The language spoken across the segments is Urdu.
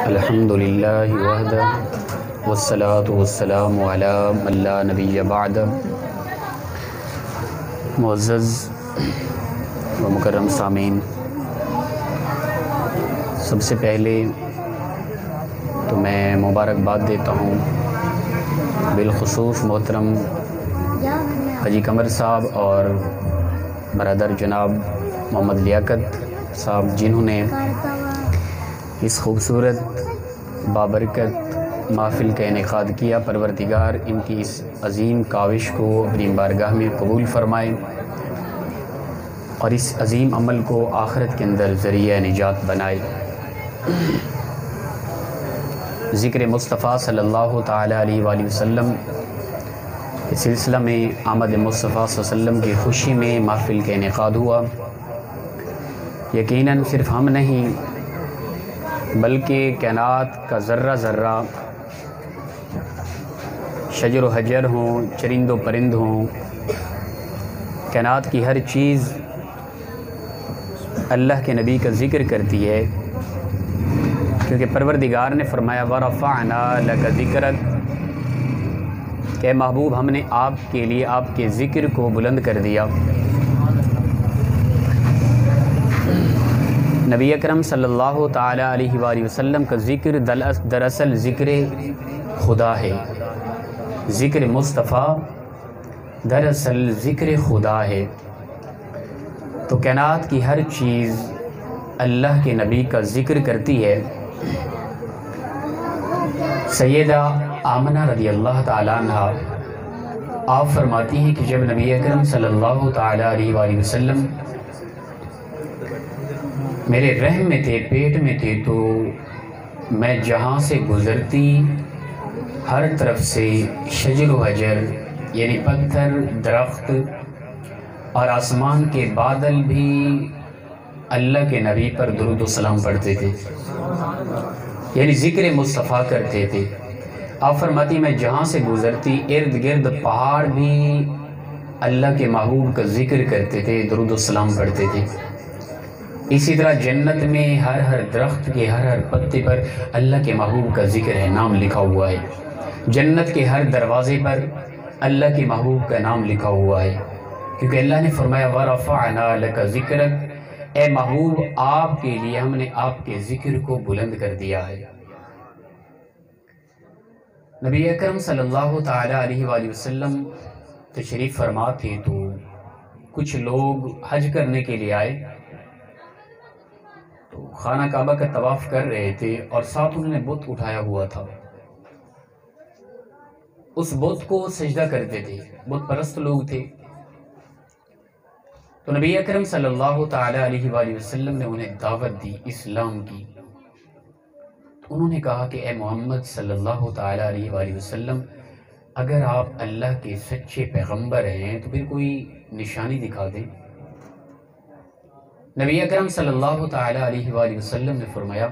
الحمدللہ وحدہ والصلاة والسلام علی من لا نبی بعد۔ معزز و مکرم سامعین، سب سے پہلے تو میں مبارکباد دیتا ہوں بالخصوص محترم حاجی قمر صاحب اور برادر جناب محمد لیاقت صاحب، جنہوں نے اس خوبصورت بابرکت محفل کا انعقاد کیا۔ پروردگار ان کی اس عظیم کاوش کو اپنی بارگاہ میں قبول فرمائے اور اس عظیم عمل کو آخرت کے اندر ذریعہ نجات بنائے۔ ذکر مصطفیٰ صلی اللہ تعالیٰ علیہ وآلہ وسلم کے سلسلہ میں آمد مصطفیٰ صلی اللہ علیہ وسلم کی خوشی میں محفل کا انعقاد ہوا۔ یقیناً صرف ہم نہیں بلکہ کائنات کا ذرہ ذرہ، شجر و حجر ہوں، چرند و پرند ہوں، کائنات کی ہر چیز اللہ کے نبی کا ذکر کرتی ہے، کیونکہ پروردگار نے فرمایا وَرَفَعْنَا لَكَ ذِكْرَكَ، کہ محبوب ہم نے آپ کے لیے آپ کے ذکر کو بلند کر دیا۔ نبی اکرم صلی اللہ تعالیٰ علیہ وآلہ وسلم کا ذکر دراصل ذکر خدا ہے۔ ذکر مصطفیٰ دراصل ذکر خدا ہے۔ تو کائنات کی ہر چیز اللہ کے نبی کا ذکر کرتی ہے۔ سیدہ آمنہ رضی اللہ تعالیٰ عنہ آپ فرماتی ہیں کہ جب نبی اکرم صلی اللہ تعالیٰ علیہ وآلہ وسلم میرے رحم میں تھے، پیٹ میں تھے، تو میں جہاں سے گزرتی ہر طرف سے شجر و حجر یعنی پتھر، درخت اور آسمان کے بادل بھی اللہ کے نبی پر درود و سلام پڑھتے تھے، یعنی ذکر مصطفیٰ کرتے تھے۔ آپ فرماتی میں جہاں سے گزرتی ارد گرد پہاڑ بھی اللہ کے محبوب کا ذکر کرتے تھے، درود و سلام پڑھتے تھے۔ اسی طرح جنت میں ہر درخت کے ہر پتے پر اللہ کے محبوب کا ذکر ہے، نام لکھا ہوا ہے۔ جنت کے ہر دروازے پر اللہ کے محبوب کا نام لکھا ہوا ہے، کیونکہ اللہ نے فرمایا وَرَفَعْنَا لَكَ ذِكْرَكَ، اے محبوب آپ کے لیے ہم نے آپ کے ذکر کو بلند کر دیا ہے۔ نبی اکرم صلی اللہ تعالیٰ علیہ وآلہ وسلم تشریف فرما تھے تو کچھ لوگ حج کرنے کے لیے آئے، تو خانہ کعبہ کا طواف کر رہے تھے اور ساتھ انہوں نے بت اٹھایا ہوا تھا۔ اس بت کو سجدہ کرتے تھے، بت پرست لوگ تھے۔ تو نبی اکرم صلی اللہ تعالیٰ علیہ وآلہ وسلم نے انہیں دعوت دی اسلام کی۔ تو انہوں نے کہا کہ اے محمد صلی اللہ تعالیٰ علیہ وآلہ وسلم، اگر آپ اللہ کے سچے پیغمبر ہیں تو پھر کوئی نشانی دکھا دیں۔ نبی اکرم صلی اللہ تعالیٰ علیہ وآلہ وسلم نے فرمایا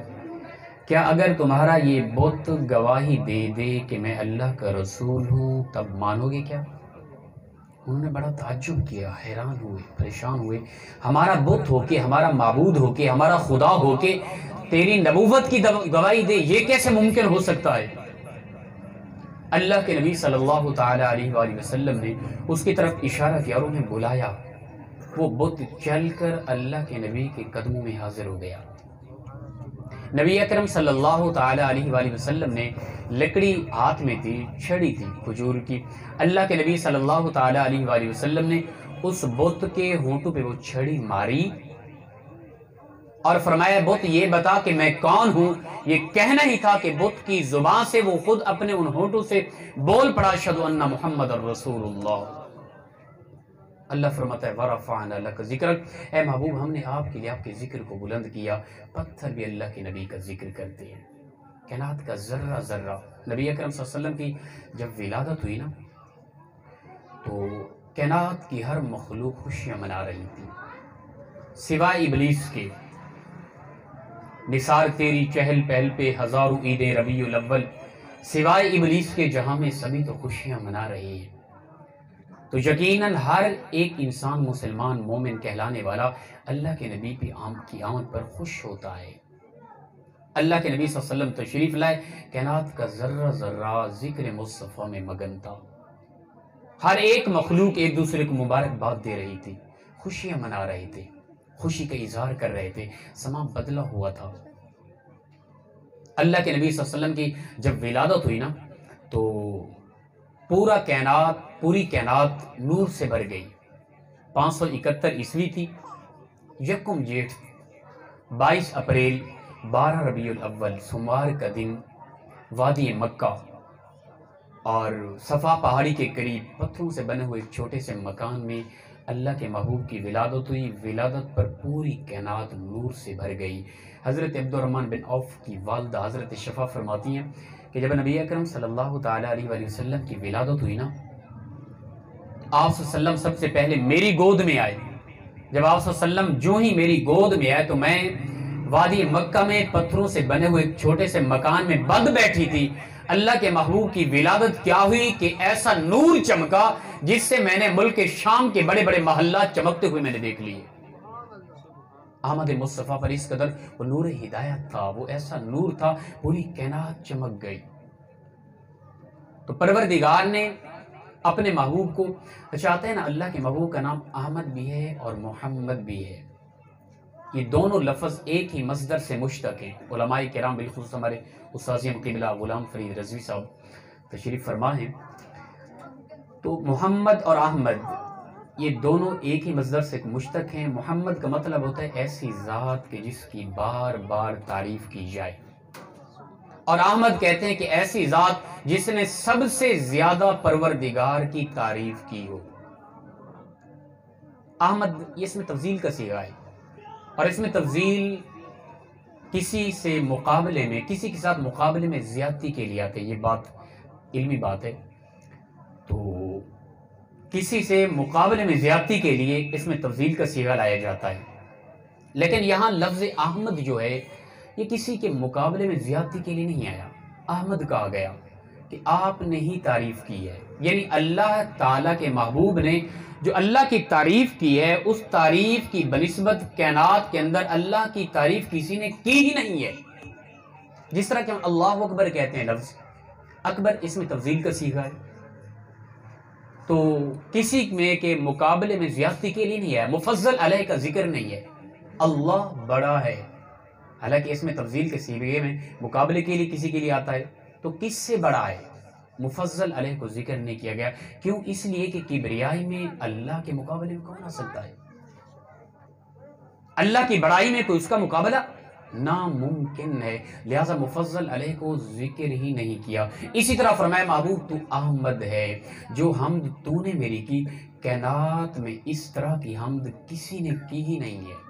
کیا اگر تمہارا یہ بت گواہی دے دے کہ میں اللہ کا رسول ہوں تب مانو گے کیا؟ انہوں نے بڑا تعجب کیا، حیران ہوئے، پریشان ہوئے۔ ہمارا بت ہو کے، ہمارا معبود ہو کے، ہمارا خدا ہو کے تیری نبوت کی گواہی دے، یہ کیسے ممکن ہو سکتا ہے؟ اللہ کے نبی صلی اللہ تعالیٰ علیہ وآلہ وسلم نے اس کی طرف اشارہ کیا اور انہیں بلایا۔ وہ بت چل کر اللہ کے نبی کے قدموں میں حاضر ہو گیا۔ نبی اکرم صلی اللہ تعالیٰ علیہ وآلہ وسلم نے لکڑی ہاتھ میں تھی، چھڑی تھی کھجور کی۔ اللہ کے نبی صلی اللہ تعالیٰ علیہ وآلہ وسلم نے اس بت کے ہونٹوں پہ وہ چھڑی ماری اور فرمایا بت یہ بتا کہ میں کون ہوں۔ یہ کہنا ہی تھا کہ بت کی زبان سے وہ خود اپنے ان ہونٹوں سے بول پڑا اشہد ان محمد الرسول اللہ۔ اللہ فرماتا ہے وَرَفَعْنَا لَكَ ذِكْرَكَ، اے محبوب ہم نے آپ کے لیے آپ کے ذکر کو بلند کیا۔ پتھر بھی اللہ کے نبی کا ذکر کرتے ہیں، کائنات کا ذرہ ذرہ۔ نبی اکرم صلی اللہ علیہ وسلم کی جب ولادت ہوئی نا تو کائنات کی ہر مخلوق خوشیاں منا رہی تھی سوائے ابلیس کے۔ نثار تیری چہل پہل پہ ہزاروں عیدیں ربیع الاول، سوائے ابلیس کے جہاں میں سبھی تو خوشیاں منا رہے ہیں۔ تو یقیناً ہر ایک انسان مسلمان مومن کہلانے والا اللہ کے نبی کی آمد پر خوش ہوتا ہے۔ اللہ کے نبی صلی اللہ علیہ وسلم تشریف لائے، کائنات کا ذرہ ذرہ ذکر مصطفیٰ میں مگن تھا، ہر ایک مخلوق ایک دوسرے کو مبارکباد دے رہی تھی، خوشیاں منا رہے تھے، خوشی کا اظہار کر رہے تھے، سما بدلا ہوا تھا۔ اللہ کے نبی صلی اللہ علیہ وسلم کی جب ولادت ہوئی نا تو پوری کائنات نور سے بھر گئی۔ 571 عیسوی تھی، یکم جیٹھ 22 اپریل 12 ربیع الاول سوموار کا دن، وادی مکہ اور صفا پہاڑی کے قریب پتھروں سے بنے ہوئے ایک چھوٹے سے مکان میں اللہ کے محبوب کی ولادت ہوئی۔ ولادت پر پوری کائنات نور سے بھر گئی۔ حضرت عبد الرحمن بن عوف کی والدہ حضرت شفا فرماتی ہیں کہ جب نبی اکرم صلی اللہ تعالیٰ علیہ وآلہ وسلم کی ولادت ہوئی نا، آپ صلی اللہ علیہ وسلم سب سے پہلے میری گود میں آئے۔ جب آپ صلی اللہ علیہ وسلم جو ہی میری گود میں آئے تو میں وادی مکہ میں پتھروں سے بنے ہوئے ایک چھوٹے سے مکان میں بند بیٹھی تھی۔ اللہ کے محبوب کی ولادت کیا ہوئی کہ ایسا نور چمکا جس سے میں نے ملک شام کے بڑے بڑے محلات چمکتے ہوئے میں نے دیکھ لیے۔ احمد مصطفیٰ پر اس قدر وہ نور ہدایت تھا، وہ ایسا نور تھا، پوری کائنات چمک گئی۔ تو پروردگار نے اپنے محبوب کو، چاہتے ہیں نا اللہ کے محبوب کا نام احمد بھی ہے اور محمد بھی ہے، یہ دونوں لفظ ایک ہی مصدر سے مشتق ہیں۔ علماء کرام بالخصوص ہمارے استاذ قبلہ غلام فرید رضوی صاحب تشریف فرما ہیں، تو محمد اور احمد یہ دونوں ایک ہی مصدر سے مشتق ہیں۔ محمد کا مطلب ہوتا ہے ایسی ذات کہ جس کی بار بار تعریف کی جائے، اور احمد کہتے ہیں کہ ایسی ذات جس نے سب سے زیادہ پروردگار کی تعریف کی ہو۔ احمد یہ اس میں تفضیل کا صیغہ ہے، اور اس میں تفضیل کسی سے مقابلے میں، کسی کے ساتھ مقابلے میں زیادتی کے لیے آتے، یہ بات علمی بات ہے، تو کسی سے مقابلے میں زیادتی کے لیے اس میں تفضیل کا صیغہ لایا جاتا ہے۔ لیکن یہاں لفظ احمد جو ہے یہ کسی کے مقابلے میں زیادتی کے لیے نہیں آیا، احمد کہا گیا کہ آپ نے ہی تعریف کی ہے، یعنی اللہ تعالیٰ کے محبوب نے جو اللہ کی تعریف کی ہے، اس تعریف کی بنسبت کائنات کے اندر اللہ کی تعریف کسی نے کی ہی نہیں ہے۔ جس طرح کہ ہم اللہ اکبر کہتے ہیں، لفظ اکبر اس میں تفضیل کا صیغہ ہے، تو کسی میں کے مقابلے میں زیادتی کے لیے نہیں ہے، مفضل علیہ کا ذکر نہیں ہے۔ اللہ بڑا ہے، حالانکہ اس میں تفضیل کے صیغے میں مقابلے کے لیے کسی کے لیے آتا ہے، تو کس سے بڑا ہے؟ مفضل علیہ کو ذکر نہیں کیا گیا، کیوں؟ اس لیے کہ کبریائی میں اللہ کے مقابلے میں کون آ سکتا ہے؟ اللہ کی بڑائی میں کوئی اس کا مقابلہ ناممکن ہے، لہذا مفضل علیہ کو ذکر ہی نہیں کیا۔ اسی طرح فرمایا محبوب تو احمد ہے، جو حمد تو نے میری کی، کائنات میں اس طرح کی حمد کسی نے کی ہی نہیں ہے۔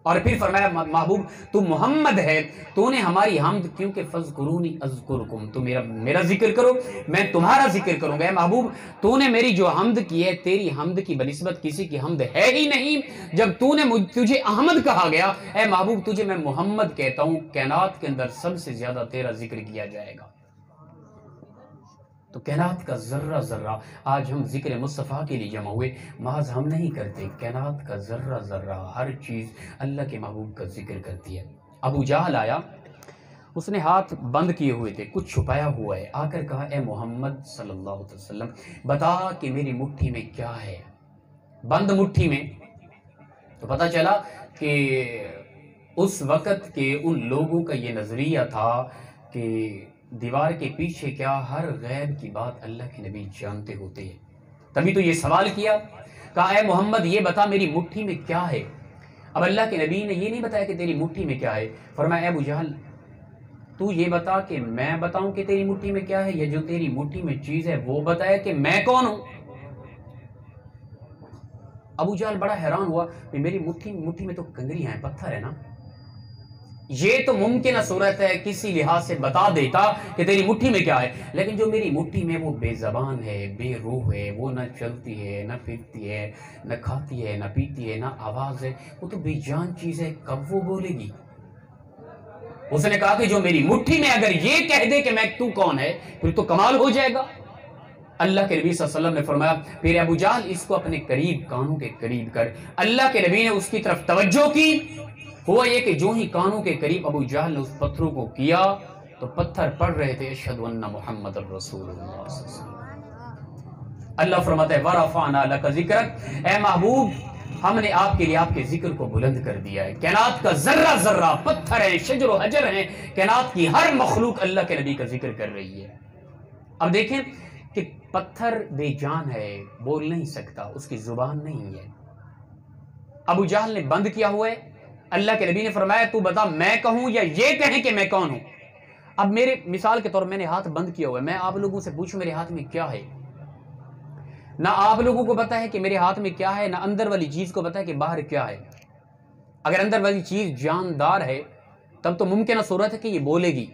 اور پھر فرمایا محبوب تو محمد ہے، تو نے ہماری حمد، کیونکہ فذکرونی اذکرکم، تو میرا ذکر کرو میں تمہارا ذکر کروں گا۔ اے محبوب تو نے میری جو حمد کی ہے، تیری حمد کی بنسبت کسی کی حمد ہے ہی نہیں۔ جب تو نے تجھے احمد کہا گیا، اے محبوب تجھے میں محمد کہتا ہوں، کائنات کے اندر سب سے زیادہ تیرا ذکر کیا جائے گا۔ تو کائنات کا ذرہ ذرہ، آج ہم ذکر مصطفیٰ کے لیے جمع ہوئے، محض ہم نہیں کرتے، کائنات کا ذرہ ذرہ ہر چیز اللہ کے محبوب کا ذکر کرتی ہے۔ ابو جہل آیا، اس نے ہاتھ بند کیے ہوئے تھے، کچھ چھپایا ہوا ہے، آ کر کہا اے محمد صلی اللہ علیہ وسلم بتا کہ میری مٹھی میں کیا ہے، بند مٹھی میں۔ تو پتہ چلا کہ اس وقت کے ان لوگوں کا یہ نظریہ تھا کہ دیوار کے پیچھے کیا، ہر غیب کی بات اللہ کے نبی جانتے ہوتے ہیں، تبھی تو یہ سوال کیا، کہا اے محمد یہ بتا میری مٹھی میں کیا ہے۔ اب اللہ کے نبی نے یہ نہیں بتایا کہ تیری مٹھی میں کیا ہے، فرمایا اے ابو جہل تو یہ بتا کہ میں بتاؤں کہ تیری مٹھی میں کیا ہے، یا جو تیری مٹھی میں چیز ہے وہ بتایا کہ میں کون ہوں۔ ابو جہل بڑا حیران ہوا کہ میری مٹھی میں تو کنگریاں ہیں، پتھر ہے نا، یہ تو ممکنہ صورت ہے کسی لحاظ سے بتا دیتا کہ تیری مٹھی میں کیا ہے، لیکن جو میری مٹھی میں وہ بے زبان ہے، بے روح ہے، وہ نہ چلتی ہے نہ پھرتی ہے، نہ کھاتی ہے نہ پیتی ہے، نہ آواز ہے، وہ تو بے جان چیز ہے، کب وہ بولے گی؟ اس نے کہا کہ جو میری مٹھی میں اگر یہ کہہ دے کہ میں تو کون ہے، پھر تو کمال ہو جائے گا۔ اللہ کے نبی صلی اللہ علیہ وسلم نے فرمایا پھر ابو جہل اس کو اپنے قریب، کانوں کے قریب کر۔ اللہ کے نبی نے اس کی طرف توجہ کی، ہوا یہ کہ جو ہی کانوں کے قریب ابو جہل نے اس پتھروں کو کیا تو پتھر پڑھ رہے تھے اشہد ان محمد الرسول اللہ صلی اللہ علیہ وسلم۔ اللہ فرماتا ہے وَرَفَعْنَا لَكَ ذِكْرَكَ، اے محبوب ہم نے آپ کے لیے آپ کے ذکر کو بلند کر دیا ہے۔ کائنات کا ذرہ ذرہ، پتھر ہیں، شجر و حجر ہیں، کائنات کی ہر مخلوق اللہ کے نبی کا ذکر کر رہی ہے۔ اب دیکھیں کہ پتھر بے جان ہے، بول نہیں سکتا، اس کی زبان نہیں ہے، ابو جہل نے بند کیا ہوا ہے۔ اللہ کے نبی نے فرمایا تو بتا میں کہوں یا یہ کہیں کہ میں کون ہوں؟ اب میرے مثال کے طور میں نے ہاتھ بند کیا ہوا ہے، میں آپ لوگوں سے پوچھوں میرے ہاتھ میں کیا ہے؟ نہ آپ لوگوں کو پتا ہے کہ میرے ہاتھ میں کیا ہے، نہ اندر والی چیز کو پتا ہے کہ باہر کیا ہے۔ اگر اندر والی چیز جاندار ہے تب تو ممکنہ صورت ہے کہ یہ بولے گی،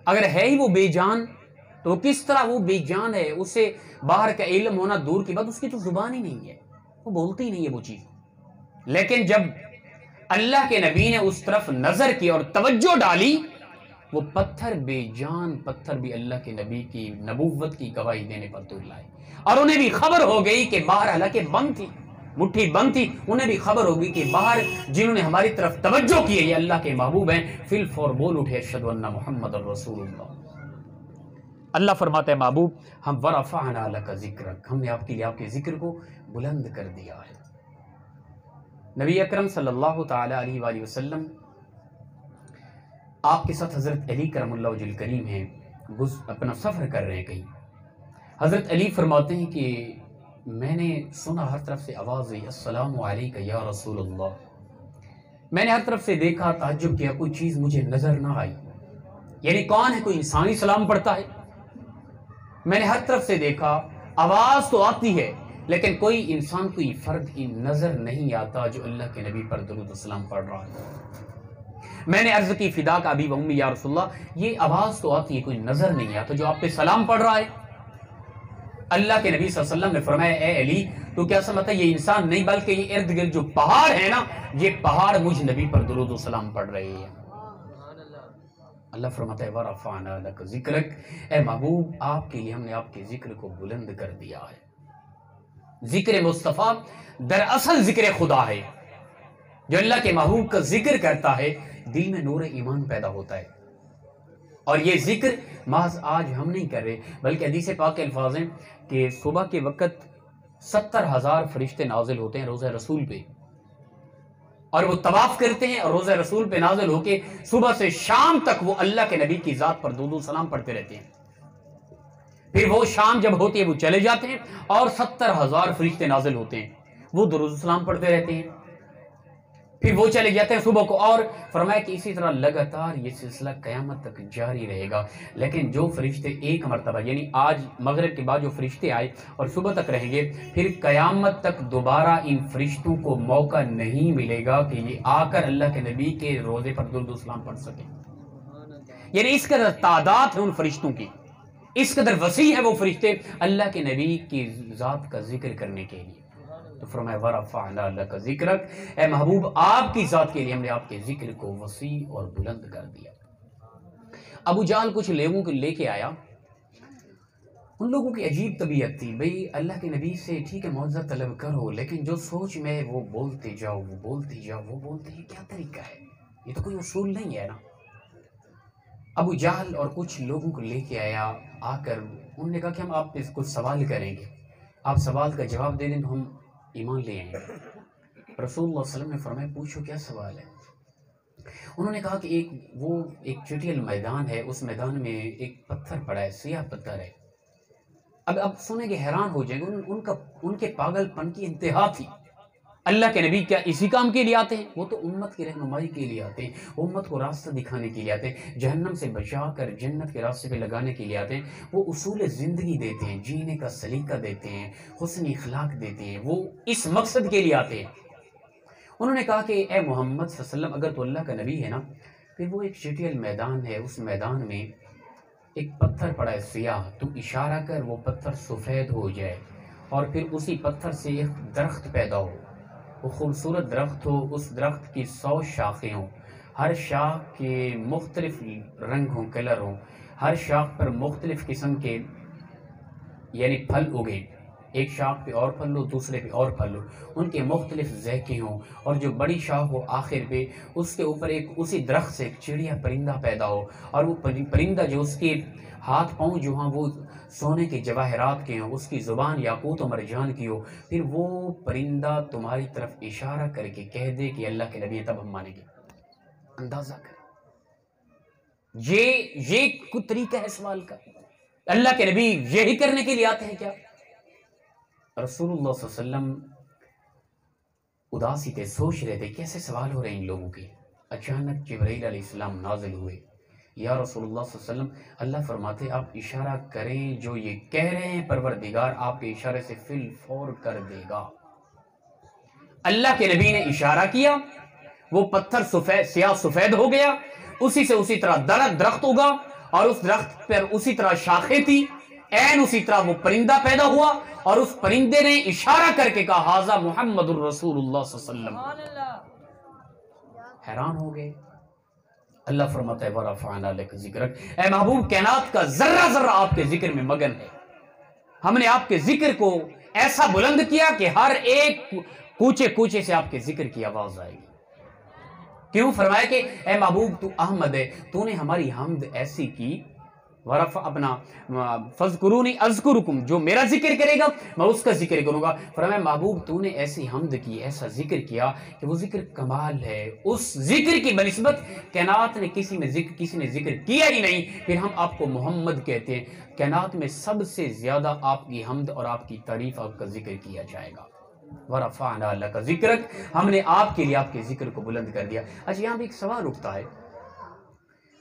اگر ہے ہی وہ بے جان تو کس طرح وہ بے جان ہے، اسے باہر کا علم ہونا دور کی بات، اس کی تو زبان ہی نہیں ہے، وہ بولتی ہی نہیں ہے وہ چیز۔ لیکن جب اللہ کے نبی نے اس طرف نظر کی اور توجہ ڈالی، وہ پتھر بے جان پتھر بھی اللہ کے نبی کی نبوت کی گواہی دینے پر تور لائے، اور انہیں بھی خبر ہو گئی کہ باہر حالانکہ بند تھی، مٹھی بند تھی، انہیں بھی خبر ہو گئی کہ باہر جنہوں نے ہماری طرف توجہ کی ہے یہ اللہ کے محبوب ہیں، فی الفور بول اٹھے اشہد ان محمد الرسول اللہ۔ اللہ فرماتا ہے محبوب ہم ورفعنا لک ذکرک، ہم نے آپ کے لیے آپ کے ذکر کو بلند کر دیا ہے۔ نبی اکرم صلی اللہ تعالی علیہ وآلہ وسلم آپ کے ساتھ حضرت علی کرم اللہ وجہ الکریم ہیں، اپنا سفر کر رہے ہیں کہیں۔ حضرت علی فرماتے ہیں کہ میں نے سنا ہر طرف سے آواز ہوئی السلام علیکہ یا رسول اللہ، میں نے ہر طرف سے دیکھا، تعجب کیا، کوئی چیز مجھے نظر نہ آئی، یعنی کون ہے؟ کوئی انسانی سلام پڑھتا ہے؟ میں نے ہر طرف سے دیکھا، آواز تو آتی ہے لیکن کوئی انسان کوئی فرد کی نظر نہیں آتا جو اللہ کے نبی پر درود و سلام پڑھ رہا ہے۔ میں نے عرض کی فدا کا ابی و امی یا رسول اللہ، یہ آواز تو آتی ہے کوئی نظر نہیں آتا جو آپ پہ سلام پڑھ رہا ہے۔ اللہ کے نبی صلی اللہ علیہ وسلم نے فرمایا اے علی تو کیا سمجھتا ہے یہ انسان نہیں بلکہ یہ ارد گرد جو پہاڑ ہے نا، یہ پہاڑ مجھ نبی پر درود و سلام پڑھ رہے ہیں۔ اللہ فرماتا ہے وَرَفَعْنَا لَكَ ذِكْرَكَ، اے محبوب آپ کے لیے ہم نے آپ کے ذکر کو بلند کر دیا ہے۔ ذکر مصطفیٰ دراصل ذکر خدا ہے، جو اللہ کے محبوب کا ذکر کرتا ہے دل میں نور ایمان پیدا ہوتا ہے، اور یہ ذکر محض آج ہم نہیں کر رہے بلکہ حدیث پاک کے الفاظ ہیں کہ صبح کے وقت 70,000 فرشتے نازل ہوتے ہیں روزہ رسول پہ، اور وہ طواف کرتے ہیں اور روزہ رسول پہ نازل ہو کے صبح سے شام تک وہ اللہ کے نبی کی ذات پر درود و سلام پڑھتے رہتے ہیں۔ پھر وہ شام جب ہوتی ہے وہ چلے جاتے ہیں اور 70,000 فرشتے نازل ہوتے ہیں، وہ درود و سلام پڑھتے رہتے ہیں، پھر وہ چلے جاتے ہیں صبح کو، اور فرمایا کہ اسی طرح لگاتار یہ سلسلہ قیامت تک جاری رہے گا۔ لیکن جو فرشتے ایک مرتبہ یعنی آج مغرب کے بعد جو فرشتے آئے اور صبح تک رہیں گے، پھر قیامت تک دوبارہ ان فرشتوں کو موقع نہیں ملے گا کہ یہ آ کر اللہ کے نبی کے روزے پر درود و سلام پڑھ سکیں۔ یعنی اس قدر تعداد ہے ان فرشتوں کی، اس قدر وسیع ہے وہ فرشتے اللہ کے نبی کی ذات کا ذکر کرنے کے لیے۔ تو فرمایا وَرَفَعْنَا لَكَ ذِكْرَكَ، اے محبوب آپ کی ذات کے لیے ہم نے آپ کے ذکر کو وسیع اور بلند کر دیا۔ ابو جہل کچھ لوگوں کو لے کے آیا، ان لوگوں کی عجیب طبیعت تھی، بھئی اللہ کے نبی سے ٹھیک ہے معجزہ طلب کرو لیکن جو سوچ میں وہ بولتے جاؤ وہ بولتے جاؤ وہ بولتے، یہ کیا طریقہ ہے؟ یہ تو کوئی اصول نہیں ہے نا۔ ابو جہل اور کچھ لوگوں کو لے کے آیا، آ کر انہوں نے کہا کہ ہم آپ پہ کچھ سوال کریں گے، آپ سوال کا جواب دے دیں تو ہم ایمان لے آئیں گے۔ رسول اللہ صلی اللہ علیہ وسلم نے فرمایا پوچھو کیا سوال ہے؟ انہوں نے کہا کہ ایک چٹیل میدان ہے، اس میدان میں ایک پتھر پڑا ہے، سیاہ پتھر ہے۔ اب سنیں گے حیران ہو جائیں گے، ان کے پاگل پن کی انتہا تھی۔ اللہ کے نبی کیا اسی کام کے لیے آتے ہیں؟ وہ تو امت کی رہنمائی کے لیے آتے ہیں، امت کو راستہ دکھانے کے لیے آتے ہیں، جہنم سے بچا کر جنت کے راستے پہ لگانے کے لیے آتے ہیں، وہ اصول زندگی دیتے ہیں، جینے کا سلیقہ دیتے ہیں، حسن اخلاق دیتے ہیں، وہ اس مقصد کے لیے آتے ہیں۔ انہوں نے کہا کہ اے محمد صلی اللہ علیہ وسلم اگر تو اللہ کا نبی ہے نا، پھر وہ ایک چٹیل میدان ہے، اس میدان میں ایک پتھر پڑا ہے سیاہ، تو اشارہ کر وہ پتھر سفید ہو جائے اور پھر اسی پتھر سے ایک درخت پیدا ہو، وہ خوبصورت درخت ہو، اس درخت کی 100 شاخیں ہوں، ہر شاخ کے مختلف رنگ ہوں، کلر ہوں، ہر شاخ پر مختلف قسم کے یعنی پھل اگے، ایک شاخ پہ اور پھل ہو، دوسرے پہ اور پھل ہو، ان کے مختلف ذائقے ہوں، اور جو بڑی شاخ ہو آخر پہ اس کے اوپر ایک اسی درخت سے ایک چڑیا پرندہ پیدا ہو، اور وہ پرندہ جو اس کے ہاتھ پاؤں جو ہاں وہ سونے کے جواہرات کے ہوں، اس کی زبان یاقوت و مرجان کی ہو، پھر وہ پرندہ تمہاری طرف اشارہ کر کے کہہ دے کہ اللہ کے نبی، تب ہم مانیں گے۔ اندازہ کریں، یہ کوئی طریقہ ہے سوال کا؟ اللہ کے نبی یہی کرنے کے لیے آتے ہیں کیا؟ رسول اللہ صلی اللہ علیہ وسلم اداسی تھے، سوچ رہے تھے کیسے سوال ہو رہے ہیں ان لوگوں کے۔ اچانک جبرائیل علیہ السلام نازل ہوئے۔ یا رسول اللہ صلی اللہ علیہ وسلم، اللہ فرماتے آپ اشارہ کریں، جو یہ کہہ رہے ہیں پروردگار آپ کے اشارے سے فی الفور کر دے گا۔ اللہ کے نبی نے اشارہ کیا، وہ پتھر سیاہ سفید ہو گیا، اسی سے اسی طرح درخت اگا، اور اس درخت پر اسی طرح شاخیں تھی، این اسی طرح وہ پرندہ پیدا ہوا، اور اس پرندے نے اشارہ کر کے کہا ھذا محمد الرسول اللہ صلی اللہ علیہ وسلم۔ حیران ہو گئے۔ اللہ فرماتا ہے وَرَفَعْنَا لَكَ ذِكْرَكَ، اے محبوب کائنات کا ذرہ ذرہ آپ کے ذکر میں مگن ہے، ہم نے آپ کے ذکر کو ایسا بلند کیا کہ ہر ایک کوچے کوچے سے آپ کے ذکر کی آواز آئے گی۔ کیوں؟ فرمایا کہ اے محبوب تو احمد ہے، تو نے ہماری حمد ایسی کی، ورفع اپنا فذکرونی اذکرکم، جو میرا ذکر کرے گا میں اس کا ذکر کروں گا۔ فرمایا محبوب تو نے ایسی حمد کی، ایسا ذکر کیا کہ وہ ذکر کمال ہے، اس ذکر کی بنسبت کائنات نے کسی نے ذکر کیا ہی نہیں، پھر ہم آپ کو محمد کہتے ہیں۔ کائنات میں سب سے زیادہ آپ کی حمد اور آپ کی تعریف، آپ کا ذکر کیا جائے گا۔ وَرَفَعْنَا لَكَ ذِكْرَكَ، ہم نے آپ کے لیے آپ کے ذکر کو بلند کر دیا۔ اچھا یہاں بھی ایک سوال اٹھتا ہے،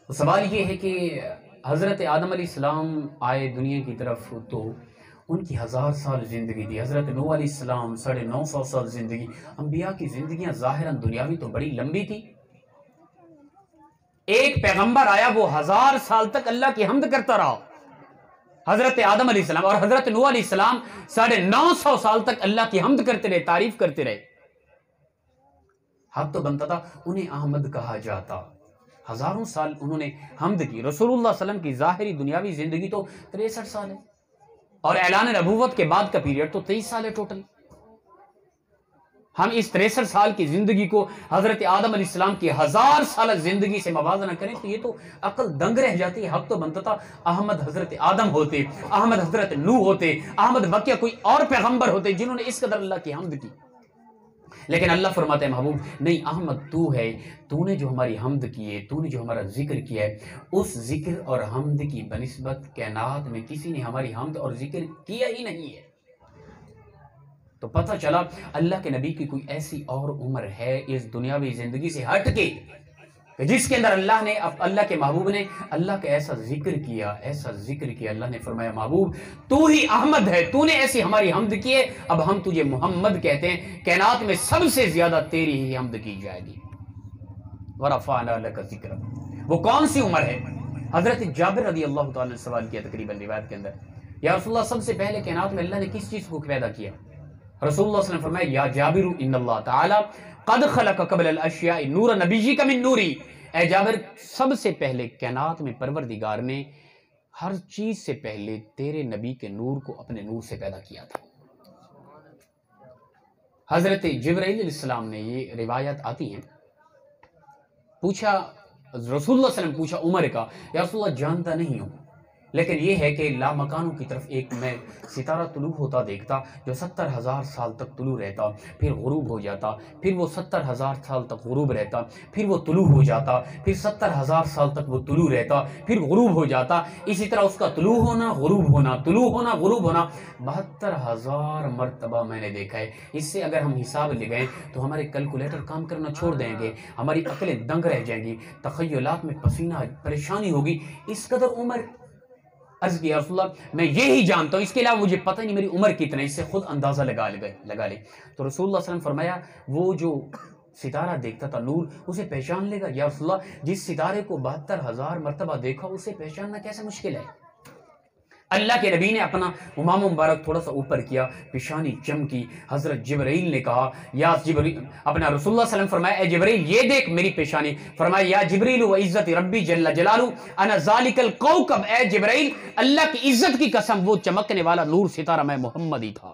وہ سوال یہ ہے کہ حضرت آدم علیہ السلام آئے دنیا کی طرف تو ان کی 1000 سال زندگی تھی، حضرت نوح علیہ السلام 950 سال زندگی، انبیاء کی زندگیاں ظاہراً دنیاوی تو بڑی لمبی تھی۔ ایک پیغمبر آیا وہ 1000 سال تک اللہ کی حمد کرتا رہا، حضرت آدم علیہ السلام، اور حضرت نوح علیہ السلام 950 سال تک اللہ کی حمد کرتے رہے، تعریف کرتے رہے۔ حق تو بنتا تھا انہیں احمد کہا جاتا، ہزاروں سال انہوں نے حمد کی۔ رسول اللہ صلی اللہ علیہ وسلم کی ظاہری دنیاوی زندگی تو 63 سال ہے، اور اعلان نبوت کے بعد کا پیریڈ تو 23 سال ہے ٹوٹل۔ ہم اس 63 سال کی زندگی کو حضرت آدم علیہ السلام کی 1000 سالہ زندگی سے موازنہ کریں تو یہ تو عقل دنگ رہ جاتی ہے۔ حق تو بنتا تھا احمد حضرت آدم ہوتے، احمد حضرت نوح ہوتے، احمد بقیہ کوئی اور پیغمبر ہوتے جنہوں نے اس قدر اللہ کی حمد کی، لیکن اللہ فرماتے ہیں محبوب نہیں، احمد تو ہے، تو نے جو ہماری حمد کی ہے، تو نے جو ہمارا ذکر کیا ہے، اس ذکر اور حمد کی بنسبت کائنات میں کسی نے ہماری حمد اور ذکر کیا ہی نہیں ہے۔ تو پتہ چلا اللہ کے نبی کی کوئی ایسی اور عمر ہے اس دنیاوی زندگی سے ہٹ کے جس کے اندر اللہ کے محبوب نے اللہ کا ایسا ذکر کیا، ایسا ذکر کیا۔ اللہ نے فرمایا محبوب تو ہی احمد ہے، تو نے ایسی ہماری حمد کی ہے، اب ہم تجھے محمد کہتے ہیں، کائنات میں سب سے زیادہ تیری ہی حمد کی جائے گی۔ وَرَفَعْنَا لَكَ ذِكْرَكَ، وہ کون سی عمر ہے؟ حضرت جابر رضی اللہ تعالیٰ نے سوال کیا تقریباً روایت کے اندر، یا رسول اللہ سب سے پہلے کائنات میں اللہ نے کس چیز کو پیدا کیا؟ رسول اللہ صلی اللہ علیہ وسلم فرمایا یا جابر ان اللہ تعالیٰ قد خلق قبل الاشیاء نور نبیک من نوری، اے جابر سب سے پہلے کائنات میں پروردگار نے ہر چیز سے پہلے تیرے نبی کے نور کو اپنے نور سے پیدا کیا تھا۔ حضرت جبرائیل علیہ السلام نے، یہ روایت آتی ہیں، پوچھا رسول اللہ صلی اللہ علیہ وسلم پوچھا عمر کا، یا رسول اللہ جانتا نہیں ہوں، لیکن یہ ہے کہ لامکانوں کی طرف ایک میں ستارہ طلوع ہوتا دیکھتا جو 70,000 سال تک طلوع رہتا، پھر غروب ہو جاتا، پھر وہ 70,000 سال تک غروب رہتا، پھر وہ طلوع ہو جاتا، پھر 70,000 سال تک وہ طلوع رہتا، پھر غروب ہو جاتا، اسی طرح اس کا طلوع ہونا غروب ہونا، طلوع ہونا غروب ہونا 72,000 مرتبہ میں نے دیکھا ہے۔ اس سے اگر ہم حساب لگائیں تو ہمارے کیلکولیٹر کام کرنا چھوڑ دیں گے، ہماری عقلیں دنگ رہ جائیں گی، تخیلات میں پسینہ پریشانی ہوگی، اس قدر عمر۔ عرض کیا رسول اللہ میں یہی جانتا ہوں، اس کے علاوہ مجھے پتہ نہیں میری عمر کتنا ہے، اس سے خود اندازہ لگا لے۔ تو رسول اللہ صلی اللہ علیہ وسلم فرمایا وہ جو ستارہ دیکھتا تھا نور، اسے پہچان لے گا؟ یا رسول اللہ جس ستارے کو 72,000 مرتبہ دیکھا اسے پہچاننا کیسے مشکل ہے؟ اللہ کے نبی نے اپنا امام مبارک تھوڑا سا اوپر کیا، پیشانی چمکی، حضرت جبرائیل نے کہا یا جبرائیل، اپنا رسول اللہ صلی اللہ علیہ وسلم فرمایا اے جبرائیل یہ دیکھ میری پیشانی، فرمایا یا جبریل و عزت ربی جل جلالہ انا ذالک الکوکب، اے جبرائیل اللہ کی عزت کی قسم وہ چمکنے والا نور ستارہ میں محمد ہی تھا۔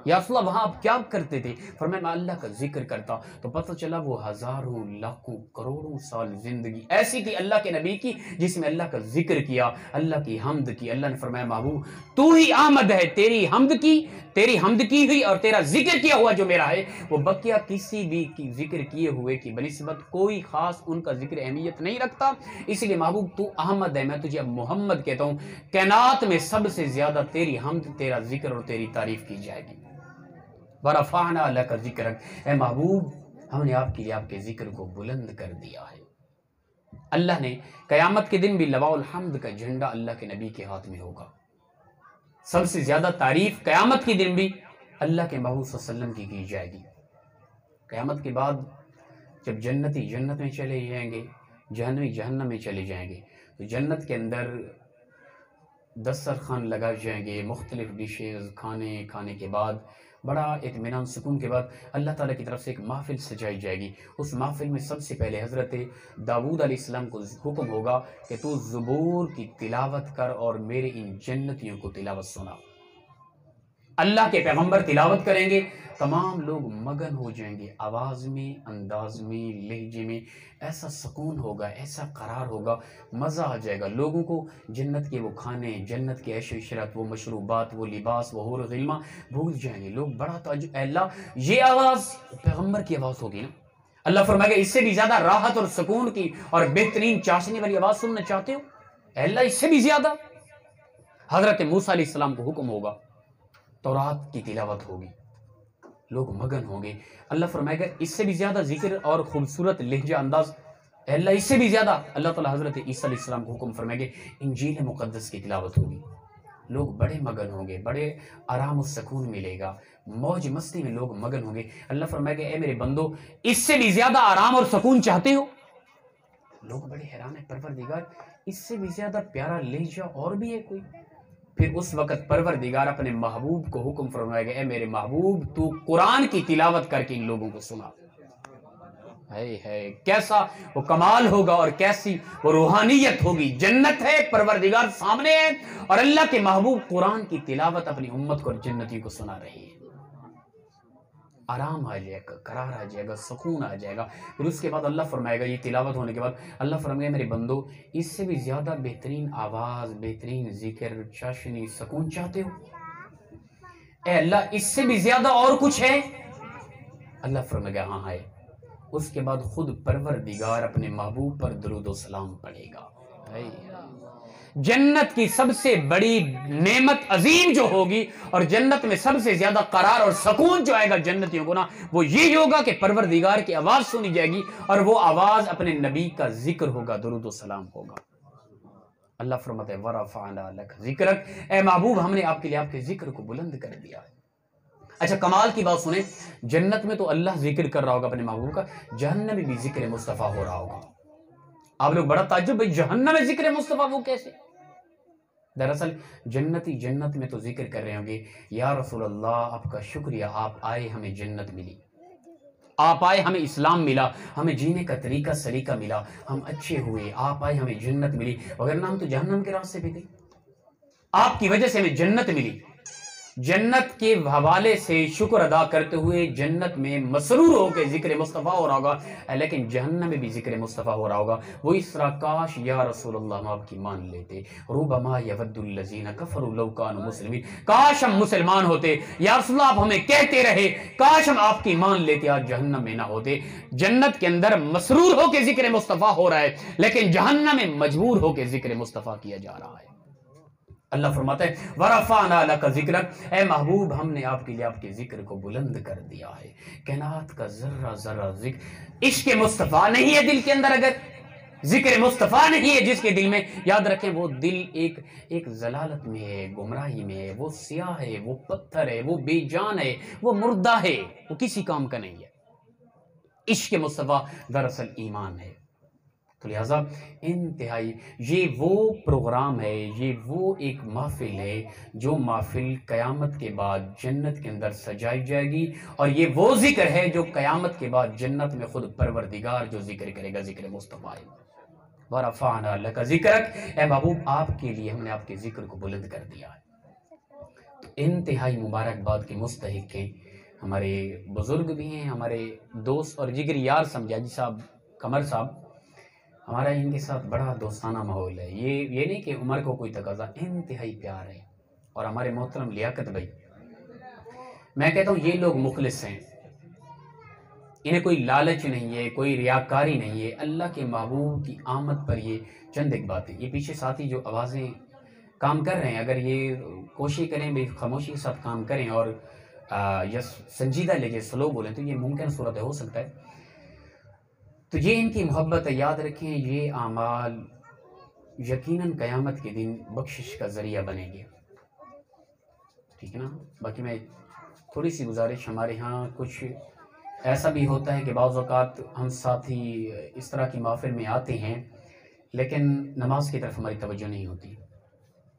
یا رسول اللہ وہاں آپ کیا کرتے تھے؟ فرمایا میں اللہ کا ذکر کرتا۔ تو پتہ چلا وہ ہزاروں لاکھوں کروڑوں سال زندگی ایسی تھی اللہ کے نبی کی جس میں اللہ کا ذکر کیا، اللہ کی حمد کی۔ اللہ نے فرمایا محبوب تو ہی آمد ہے، تیری حمد کی ہوئی اور تیرا ذکر کیا ہوا جو میرا ہے وہ بقیہ کسی بھی کی ذکر کیے ہوئے کی بنسبت کوئی خاص ان کا ذکر اہمیت نہیں رکھتا، اس لیے محبوب تو احمد ہے، میں تجھے اب محمد کہتا ہوں۔ کائنات میں سب سے زیادہ تیری حمد، تیرا ذکر اور تیری تعریف کی جائے گی۔ وَرَفَعْنَا لَكَ ذِكْرَكَ، اے محبوب ہم نے آپ کے لیے آپ کے ذکر کو بلند کر دیا ہے۔ اللہ نے قیامت کے دن بھی لواء الحمد کا جھنڈا اللہ کے نبی کے ہاتھ میں ہوگا۔ سب سے زیادہ تعریف قیامت کے دن بھی اللہ کے محبوب صلی اللہ علیہ وسلم کی جائے گی۔ قیامت کے بعد جب جنتی جنت میں چلے جائیں گے، جہنمی جہنم میں چلے جائیں گے، تو جنت کے اندر دسترخوان لگائے جائیں گے، مختلف ڈشز کھانے کے بعد بڑا اطمینان سکون کے بعد اللہ تعالیٰ کی طرف سے ایک محفل سجائی جائے گی۔ اس محفل میں سب سے پہلے حضرت داؤد علیہ السلام کو حکم ہوگا کہ تو زبور کی تلاوت کر اور میرے ان جنتیوں کو تلاوت سنا۔ اللہ کے پیغمبر تلاوت کریں گے، تمام لوگ مگن ہو جائیں گے، آواز میں، انداز میں، لہجے میں ایسا سکون ہوگا، ایسا قرار ہوگا، مزہ آ جائے گا۔ لوگوں کو جنت کے وہ کھانے، جنت کے عیش و عشرت، وہ مشروبات، وہ لباس، وہ حور و غلمان بھول جائیں گے۔ لوگ بڑا تعجب، اے اللہ یہ آواز پیغمبر کی آواز ہوگی نا؟ اللہ فرمائے گا اس سے بھی زیادہ راحت اور سکون کی اور بہترین چاشنی والی آواز سننا چاہتے ہو؟ اے اللہ اس سے بھی زیادہ۔ حضرت موسیٰ علیہ السلام کو حکم ہوگا، تورات کی تلاوت ہوگی، لوگ مگن ہوں گے۔ اللہ فرمائے گا اس سے بھی زیادہ ذکر اور خوبصورت لہجہ انداز، اے اللہ اس سے بھی زیادہ۔ اللہ تعالیٰ حضرت عیسیٰ علیہ السلام کو حکم فرمائے گا انجیل مقدس کی تلاوت ہوگی، لوگ بڑے مگن ہوں گے، بڑے آرام و سکون ملے گا، موج مستی میں لوگ مگن ہوں گے۔ اللہ فرمائے گا اے میرے بندو اس سے بھی زیادہ آرام اور سکون چاہتے ہو؟ لوگ بڑے حیران ہیں، پروردگار اس سے بھی زیادہ پیارا لہجہ اور بھی ہے کوئی؟ پھر اس وقت پروردگار اپنے محبوب کو حکم فرمائے گا اے میرے محبوب تو قرآن کی تلاوت کر کے ان لوگوں کو سنا۔ کیسا وہ کمال ہوگا اور کیسی وہ روحانیت ہوگی۔ جنت ہے، پروردگار سامنے ہے اور اللہ کے محبوب قرآن کی تلاوت اپنی امت کو اور جنتی کو سنا رہی ہے۔ آرام آ جائے گا، قرار آ جائے گا، سکون آ جائے گا۔ پھر اس کے بعد اللہ فرمائے گا یہ تلاوت ہونے کے بعد اللہ فرمائے گا میرے بندو اس سے بھی زیادہ بہترین آواز، بہترین ذکر، چاشنی، سکون چاہتے ہو؟ اے اللہ اس سے بھی زیادہ اور کچھ ہے؟ اللہ فرمائے گا ہاں ہے۔ اس کے بعد خود پروردگار اپنے محبوب پر درود و سلام پڑھے گا۔ جنت کی سب سے بڑی نعمت عظیم جو ہوگی اور جنت میں سب سے زیادہ قرار اور سکون جو آئے گا جنتیوں کو نا، وہ یہی ہوگا کہ پروردگار کی آواز سنی جائے گی اور وہ آواز اپنے نبی کا ذکر ہوگا، درود و سلام ہوگا۔ اللہ فرماتا ہے وَرَفَعْنَا لَكَ ذِكْرَكَ، اے محبوب ہم نے آپ کے لیے آپ کے ذکر کو بلند کر دیا ہے۔ اچھا کمال کی بات سنیں، جنت میں تو اللہ ذکر کر رہا ہوگا اپنے محبوب کا، جہنم میں بھی ذکر مصطفیٰ ہو رہا ہوگا۔ آپ لوگ بڑا تعجب، بھائی جہنم میں ذکر مصطفیٰ وہ کیسے؟ دراصل جنتی جنت میں تو ذکر کر رہے ہوں گے یا رسول اللہ آپ کا شکریہ، آپ آئے ہمیں جنت ملی، آپ آئے ہمیں اسلام ملا، ہمیں جینے کا طریقہ سلیقہ ملا، ہم اچھے ہوئے، آپ آئے ہمیں جنت ملی، وگرنہ ہم تو جہنم کے راستے پہ تھے، آپ کی وجہ سے ہمیں جنت ملی۔ جنت کے حوالے سے شکر ادا کرتے ہوئے جنت میں مسرور ہو کے ذکر مصطفیٰ ہو رہا ہوگا، لیکن جہنم میں بھی ذکر مصطفیٰ ہو رہا ہوگا۔ وہ اس طرح کاش یا رسول اللہ ہم آپ کی مان لیتے، ربما یود الذین کفروا لو کانوا مسلمین، کاش ہم مسلمان ہوتے، یا رسول اللہ آپ ہمیں کہتے رہے کاش ہم آپ کی مان لیتے، آج جہنم میں نہ ہوتے۔ جنت کے اندر مسرور ہو کے ذکر مصطفیٰ ہو رہا ہے، لیکن جہنم میں مجبور ہو کے ذکر مصطفیٰ کیا جا رہا ہے۔ اللہ فرماتا ہے وَرَفَعْنَا لَكَ ذِكْرَكَ، اے محبوب ہم نے آپ کے لیے آپ کے ذکر کو بلند کر دیا ہے۔ کائنات کا ذرہ ذرہ ذکر عشق مصطفیٰ نہیں ہے دل کے اندر، اگر ذکر مصطفیٰ نہیں ہے جس کے دل میں، یاد رکھیں وہ دل ایک ضلالت میں ہے، گمراہی میں ہے، وہ سیاہ ہے، وہ پتھر ہے، وہ بے جان ہے، وہ مردہ ہے، وہ کسی کام کا نہیں ہے۔ عشق مصطفیٰ دراصل ایمان ہے۔ تو لہٰذا انتہائی یہ وہ پروگرام ہے، یہ وہ ایک محفل ہے جو محفل قیامت کے بعد جنت کے اندر سجائی جائے گی، اور یہ وہ ذکر ہے جو قیامت کے بعد جنت میں خود پروردگار جو ذکر کرے گا، ذکر مصطفیٰ وَرَفَعْنَا لَكَ ذِكْرَكَ، اے محبوب آپ کے لیے ہم نے آپ کے ذکر کو بلند کر دیا ہے۔ تو انتہائی مبارکباد کے مستحق ہیں، ہمارے بزرگ بھی ہیں، ہمارے دوست اور جگری یار سمجھا جی صاحب قمر صاحب، ہمارا ان کے ساتھ بڑا دوستانہ ماحول ہے، یہ نہیں کہ عمر کو کوئی تقاضا، انتہائی پیار ہے۔ اور ہمارے محترم لیاقت بھائی، میں کہتا ہوں یہ لوگ مخلص ہیں، انہیں کوئی لالچ نہیں ہے، کوئی ریاکاری نہیں ہے، اللہ کے محبوب کی آمد پر یہ چند ایک باتیں، یہ پیچھے ساتھی جو آوازیں کام کر رہے ہیں، اگر یہ کوشش کریں بھی خاموشی کے ساتھ کام کریں اور یا سنجیدہ لہجے سلو بولیں تو یہ ممکن صورت ہو سکتا ہے۔ تو یہ ان کی محبت ہے، یاد رکھیں یہ اعمال یقیناً قیامت کے دن بخشش کا ذریعہ بنے گے، ٹھیک ہے نا۔ باقی میں تھوڑی سی گزارش، ہمارے ہاں کچھ ایسا بھی ہوتا ہے کہ بعض اوقات ہم ساتھی اس طرح کی محفل میں آتے ہیں لیکن نماز کی طرف ہماری توجہ نہیں ہوتی،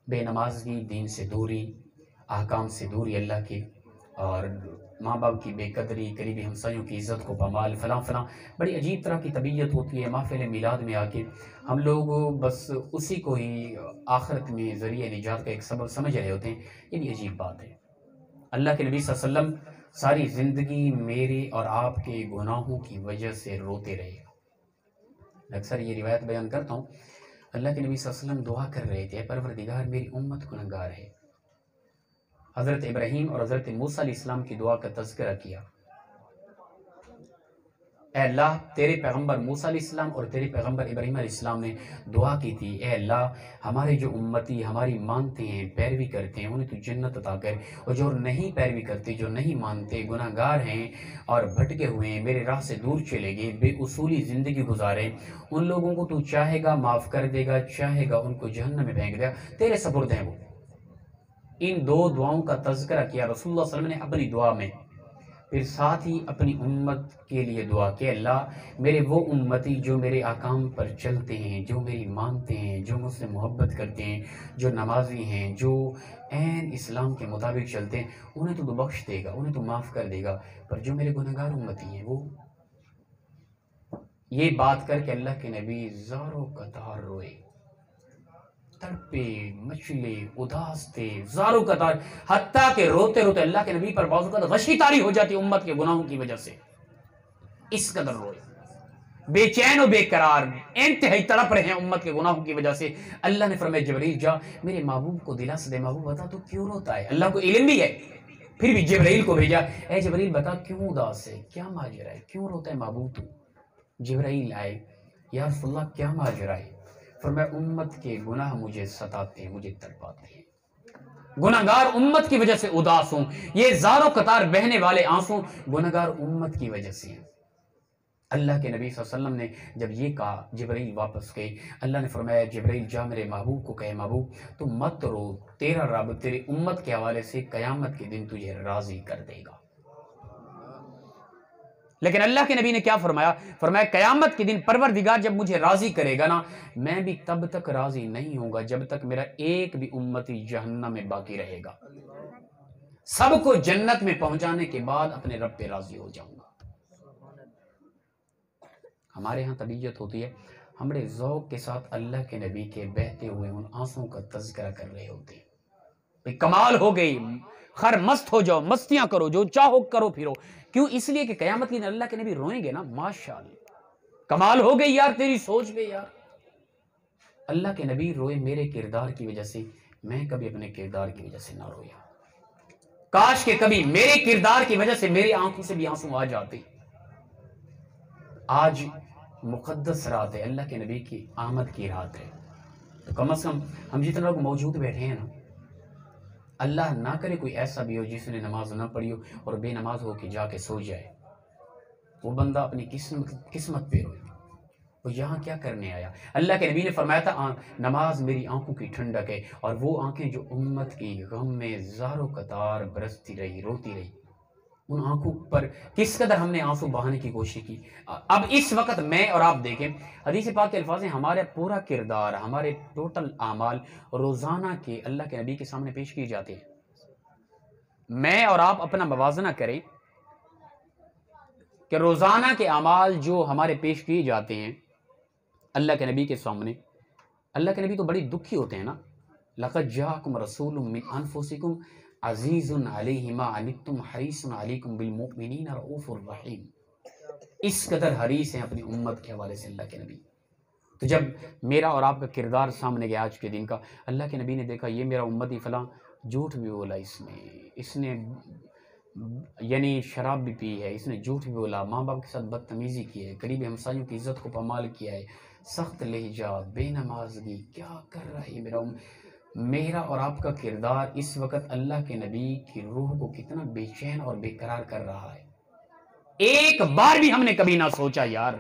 بے نمازگی، دین سے دوری، احکام سے دوری اللہ کے، اور ماں باپ کی بے قدری، قریبی ہمسایوں کی عزت کو پامال، فلاں فلاں بڑی عجیب طرح کی طبیعت ہوتی ہے۔ محفل میلاد میں آ کے ہم لوگ بس اسی کو ہی آخرت میں ذریعہ نجات کا ایک سبب سمجھ رہے ہوتے ہیں، یہ بھی عجیب بات ہے۔ اللہ کے نبی صلی اللہ علیہ وسلم ساری زندگی میرے اور آپ کے گناہوں کی وجہ سے روتے رہے۔ اکثر یہ روایت بیان کرتا ہوں، اللہ کے نبی صلی اللہ علیہ وسلم دعا کر رہے تھے، پروردگار میری امت گنہگار ہے۔ حضرت ابراہیم اور حضرت موسیٰ علیہ السلام کی دعا کا تذکرہ کیا، اے اللہ تیرے پیغمبر موسیٰ علیہ السلام اور تیرے پیغمبر ابراہیم علیہ السلام نے دعا کی تھی، اے اللہ ہمارے جو امتی ہماری مانتے ہیں، پیروی کرتے ہیں، انہیں تو جنت عطا کر، اور جو نہیں پیروی کرتے، جو نہیں مانتے، گناہ گار ہیں اور بھٹکے ہوئے ہیں، میرے راہ سے دور چلے گئے، بے اصولی زندگی گزارے، ان لوگوں کو تو چاہے گا معاف کر دے گا، چاہے گا ان کو جہنم میں پھینک دے گا، تیرے سپرد ہیں وہ۔ ان دو دعاؤں کا تذکرہ کیا رسول اللہ صلی اللہ علیہ وسلم نے اپنی دعا میں، پھر ساتھ ہی اپنی امت کے لیے دعا کہ اللہ میرے وہ امتی جو میرے احکام پر چلتے ہیں، جو میری مانتے ہیں، جو مجھ سے محبت کرتے ہیں، جو نمازی ہیں، جو عین اسلام کے مطابق چلتے ہیں، انہیں تو بخش دے گا، انہیں تو معاف کر دے گا، پر جو میرے گنہگار امتی ہیں وہ، یہ بات کر کے اللہ کے نبی زاروں قطار روئے، تڑپے مچلے، اداس تھے، زاروں قطار، حتیٰ کہ روتے روتے اللہ کے نبی پر بعض اوقات غشی طاری ہو جاتی امت کے گناہوں کی وجہ سے، اس قدر روئے، بے چین و بے قرار، انتہائی تڑپ رہے ہیں امت کے گناہوں کی وجہ سے۔ اللہ نے فرمایا جبرائیل جا میرے محبوب کو دلاس دے، محبوب بتا تو کیوں روتا ہے؟ اللہ کو علم بھی ہے، پھر بھی جبرائیل کو بھیجا، اے جبرائیل بتا کیوں اداس ہے، کیا ماجرا ہے، کیوں روتا ہے محبوب تو؟ جبرائیل آئے، یا رسول اللہ کیا ماجرا ہے؟ فرمایا امت کے گناہ مجھے ستاتے ہیں، مجھے تڑپاتے ہیں، گناہگار امت کی وجہ سے اداس ہوں، یہ زاروں قطار بہنے والے آنسوں گناہگار امت کی وجہ سے ہیں۔ اللہ کے نبی صلی اللہ علیہ وسلم نے جب یہ کہا، جبرائیل واپس گئے، اللہ نے فرمایا جبرائیل جا میرے محبوب کو کہے محبوب تو مت رو، تیرا رب تیری امت کے حوالے سے قیامت کے دن تجھے راضی کر دے گا۔ لیکن اللہ کے نبی نے کیا فرمایا؟ فرمایا قیامت کے دن پروردگار جب مجھے راضی کرے گا نا، میں بھی تب تک راضی نہیں ہوں گا جب تک میرا ایک بھی امتی جہنم میں باقی رہے گا، سب کو جنت میں پہنچانے کے بعد اپنے رب پہ راضی ہو جاؤں گا۔ ہمارے ہاں طبیعت ہوتی ہے، ہم بڑے ذوق کے ساتھ اللہ کے نبی کے بہتے ہوئے ان آنسوں کا تذکرہ کر رہے ہوتے ہیں، کمال ہو گئی، خر مست ہو جاؤ، مستیاں کرو، جو چاہو کرو پھرو، کیوں؟ اس لیے کہ قیامت کے دن اللہ کے نبی روئیں گے نا، ماشاءاللہ کمال ہو گئی یار تیری سوچ پہ یار، اللہ کے نبی روئے میرے کردار کی وجہ سے، میں کبھی اپنے کردار کی وجہ سے نہ رویا، کاش کہ کبھی میرے کردار کی وجہ سے میری آنکھوں سے بھی آنسو آ جاتے۔ آج مقدس رات ہے، اللہ کے نبی کی آمد کی رات ہے، تو کم از کم ہم جتنے لوگ موجود بیٹھے ہیں نا، اللہ نہ کرے کوئی ایسا بھی ہو جس نے نماز نہ پڑھی ہو اور بے نماز ہو کے جا کے سو جائے، وہ بندہ اپنی قسمت پہ روئے، وہ یہاں کیا کرنے آیا؟ اللہ کے نبی نے فرمایا تھا نماز میری آنکھوں کی ٹھنڈک ہے، اور وہ آنکھیں جو امت کی غم میں زاروں قطار برستی رہی، روتی رہی، ان آنکھوں پر کس قدر ہم نے آنسو بہانے کی کوشش کی. اب اس وقت میں اور آپ دیکھیں حدیث پاک کے الفاظ ہیں ہمارا پورا کردار ہمارے ٹوٹل اعمال روزانہ کے اللہ کے نبی کے سامنے پیش کیے جاتے ہیں. میں اور آپ اپنا موازنہ کریں کہ روزانہ کے اعمال جو ہمارے پیش کیے جاتے ہیں اللہ کے نبی کے سامنے. اللہ کے نبی تو بڑی دکھی ہوتے ہیں نا. لقد جاءکم رسول من انفسکم عزیز علیہ ما عنتم حریص علیکم بالمؤمنین رؤوف الرحیم. اس قدر حریص ہیں اپنی امت کے حوالے سے اللہ کے نبی. تو جب میرا اور آپ کا کردار سامنے گیا آج کے دن کا, اللہ کے نبی نے دیکھا یہ میرا امتی فلاں جھوٹ بھی بولا, اس نے یعنی شراب بھی پی ہے, اس نے جھوٹ بھی بولا, ماں باپ کے ساتھ بدتمیزی کی ہے, قریبی ہمسایوں کی عزت کو پامال کیا ہے, سخت لہجہ, بے نمازگی, کیا کر رہا ہے میرا اور آپ کا کردار اس وقت اللہ کے نبی کی روح کو کتنا بے چین اور بے قرار کر رہا ہے. ایک بار بھی ہم نے کبھی نہ سوچا یار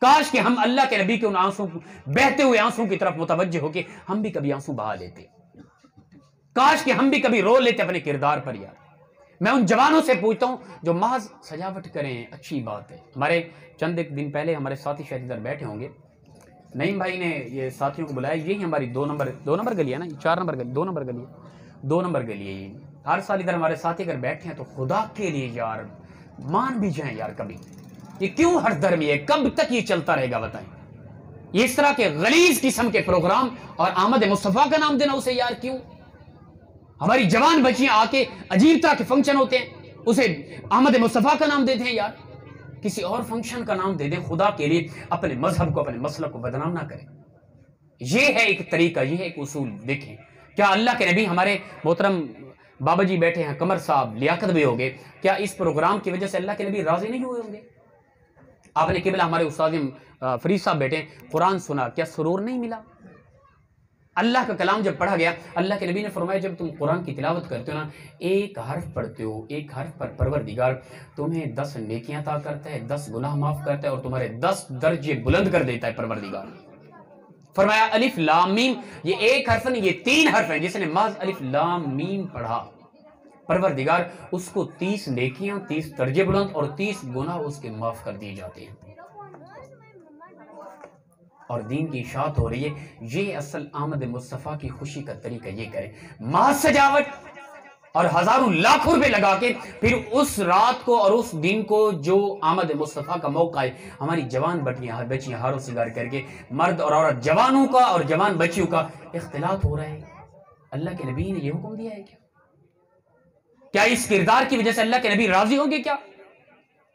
کاش کہ ہم اللہ کے نبی کے ان آنسوں بہتے ہوئے آنسوں کی طرف متوجہ ہو کے ہم بھی کبھی آنسو بہا لیتے, کاش کہ ہم بھی کبھی رو لیتے اپنے کردار پر. یار میں ان جوانوں سے پوچھتا ہوں جو محض سجاوٹ کریں, اچھی بات ہے. ہمارے چند ایک دن پہلے ہمارے ساتھی شاید ادھر بیٹھے ہوں گے, نعیم بھائی نے یہ ساتھیوں کو بلایا, یہی ہماری دو نمبر گلی ہے نا, 4 نمبر گلی, 2 نمبر گلی ہے, 2 نمبر گلی ہے یہ. ہر سال ادھر ہمارے ساتھی اگر بیٹھے ہیں تو خدا کے لیے یار مان بھی جائیں یار, کبھی یہ کیوں ہر درمی ہے, کب تک یہ چلتا رہے گا بتائیں. یہ اس طرح کے غلیظ قسم کے پروگرام اور آمد مصطفیٰ کا نام دینا اسے یار کیوں. ہماری جوان بچیاں آ کے عجیب طرح کے فنکشن ہوتے ہیں اسے آمد مصطفیٰ کا نام دیتے ہیں یار. کسی اور فنکشن کا نام دے دیں, خدا کے لیے اپنے مذہب کو اپنے مسلک کو بدنام نہ کریں. یہ ہے ایک طریقہ, یہ ہے ایک اصول. دیکھیں کیا اللہ کے نبی ہمارے محترم بابا جی بیٹھے ہیں, قمر صاحب لیاقت بھی ہوگے, کیا اس پروگرام کی وجہ سے اللہ کے نبی راضی نہیں ہوئے ہوں گے؟ آپ نے قبلہ ہمارے استاد فرید صاحب بیٹھے ہیں, قرآن سنا, کیا سرور نہیں ملا؟ اللہ کا کلام جب پڑھا گیا, اللہ کے نبی نے فرمایا جب تم قرآن کی تلاوت کرتے ہو نا, ایک حرف پڑھتے ہو, ایک حرف پر پروردگار تمہیں 10 نیکیاں عطا کرتا ہے, 10 گناہ معاف کرتا ہے, اور تمہارے 10 درجے بلند کر دیتا ہے پروردگار. فرمایا الف لام میم, یہ ایک حرف نہیں, یہ 3 حرف ہیں. جس نے محض الف لام میم پڑھا, پروردگار اس کو 30 نیکیاں, 30 درجے بلند اور 30 گناہ اس کے معاف کر دیے جاتے ہیں. اور دین کی اشاعت ہو رہی ہے. یہ اصل آمد مصطفیٰ کی خوشی کا طریقہ, یہ کریں محض سجاوٹ اور ہزاروں لاکھوں روپے لگا کے پھر اس رات کو اور اس دن کو جو آمد مصطفیٰ کا موقع ہے, ہماری جوان بچیاں ہارو سنگار کر کے, مرد اور عورت جوانوں کا اور جوان بچیوں کا اختلاط ہو رہا ہے. اللہ کے نبی نے یہ حکم دیا ہے کیا اس کردار کی وجہ سے اللہ کے نبی راضی ہوں گے؟ کیا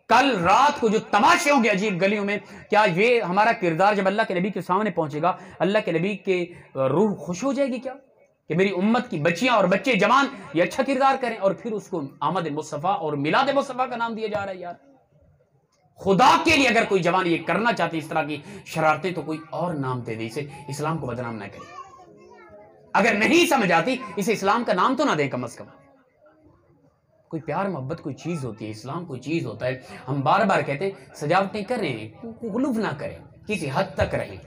کل رات کو جو تماشے ہوں گے عجیب گلیوں میں, کیا یہ ہمارا کردار جب اللہ کے نبی کے سامنے پہنچے گا اللہ کے نبی کے روح خوش ہو جائے گی کیا کہ میری امت کی بچیاں اور بچے جوان یہ اچھا کردار کریں؟ اور پھر اس کو آمد مصطفیٰ اور میلاد مصطفیٰ کا نام دیا جا رہا ہے. یار خدا کے لیے اگر کوئی جوان یہ کرنا چاہتے اس طرح کی شرارتیں تو کوئی اور نام دے دے, اسے اسلام کو بدنام نہ کرے. اگر نہیں سمجھ آتی اسے اسلام کا نام تو نہ دیں کم از کم. کوئی پیار محبت کوئی چیز ہوتی ہے, اسلام کوئی چیز ہوتا ہے. ہم بار بار کہتے ہیں سجاوٹیں کریں, غلوف نہ کریں, کسی حد تک رہیں,